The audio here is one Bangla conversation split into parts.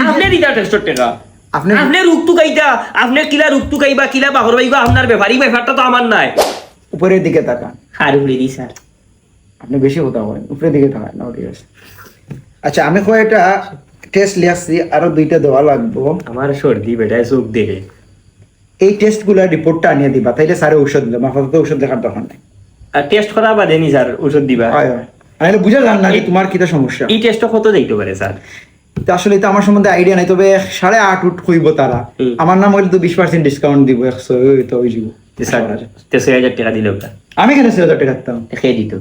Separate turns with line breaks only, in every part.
আপনি দিতা টেস্টর টাকা আপনি রুকতু কাইতা আপনি কিলা রুকতু কাইবা কিলা বাহর বাইবা আপনার ব্যাপারই ব্যাপারটা তো আমার নাই
উপরের দিকে তাকান।
আর উড়ে দি স্যার
আপনি বেশি কথা বলেন, উপরের দিকে তাকান না, ঠিক আছে। আচ্ছা, আমি কয়েকটা টেস্ট লিখছি, আরো 2টা দেওয়া লাগবো।
আমার সর্দি বেটায় চোখ দেখে
এই টেস্ট গুলা রিপোর্টটা আনিয়ে দিবা, তাইলে স্যারে ঔষধ দিলাম, আপাতত ঔষধ দেখার দরকার নাই।
আর টেস্ট করা বাদে নি স্যার ওষুধ দিবা
হয় হয়, আমি বুঝা যান না যে তোমার কিটা সমস্যা।
এই টেস্টটা কত যাইতে পারে স্যার?
তো আসলে তো আমার সম্বন্ধে আইডিয়া নাই, তবে 8.5 উঠ কইব তারা। আমার নাম হইলে তো 20% ডিসকাউন্ট দিব, 100 তো হয়ে যাব।
স্যার 6,000 টাকা দিলে ওটা
আমি কেন 6,000 টাকা দিতাম?
খেয়ে দিত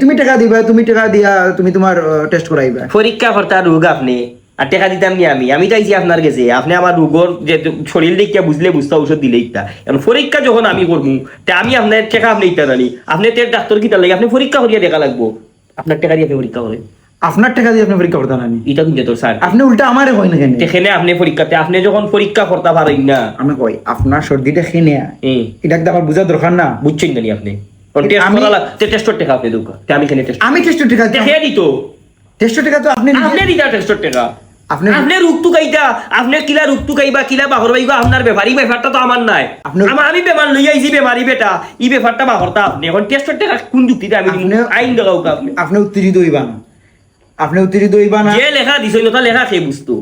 তুমি টাকা দিবা, তুমি টাকা দিয়া তুমি তোমার টেস্ট করাইবা।
পরীক্ষা কর্তা রোগ আপনি আর টাকা দিতাম নি আমি চাইছি আপনার কাছে, আপনি আমার রোগর যে শরীর দেখিয়া বুঝলে বুঝতে ঔষধ দিলে ইত্যা। এখন পরীক্ষা যখন আমি করবো তা আমি আপনার টাকা আপনি ইত্যা জানি, আপনি তের ডাক্তার কিতা লাগে, আপনি পরীক্ষা করিয়া দেখা লাগবো, আপনার টাকা দিয়ে আপনি পরীক্ষা করেন।
আপনার টাকা দিয়ে আপনি পরীক্ষা করতে নানি,
এটা কিন্তু তোর স্যার
আপনি উল্টা আমারে কই না কেন?
এখানে আপনি পরীক্ষাতে আপনি যখন পরীক্ষা করতে পারেন না,
আমি কই আপনার সর্দিটা খেয়ে এটা একদম আমার বোঝা দরকার না?
বুঝছেন জানি আপনি টেস্টর টাকা আপনি দোকা আমি এখানে টেস্ট
আমি টেস্টের টাকা
খেয়ে দিত
টেস্টের টাকা তো আপনি
আপনি দিতা টেস্টর টাকা
আপনি
আপনি রুকতু কাইতা আপনি কিলা রুকতু কাইবা কিলা বাহর বাইবা আপনার ব্যাপারই ব্যাপারটা তো আমার নাই। আমি বেমার লই আইছি বেমারি বেটা ই ব্যাপারটা বাহরতা আপনি এখন টেস্টর টাকা কোন যুক্তিতে আমি আইন দেখাও আপনি
আপনি উত্তেজিত হইবা না, আপনি উত্তেজিত হইবা না।
যে লেখা দিছই না লেখা সেই বুঝতো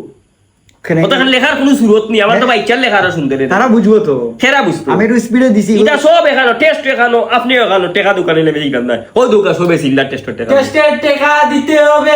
কতখান লেখার কোনো সুরত নেই, আমার তো বাইচার লেখার শুনতে
তারা বুঝবো তো,
খেরা বুঝতো।
আমি একটু স্পিডে দিছি,
এটা সব এখানো টেস্ট এখানো আপনি এখানো টাকা দোকানে নেমে দিলাম না ওই দোকান সবে সিল্লার টেস্টের টাকা
টেস্টের টাকা দিতে হবে।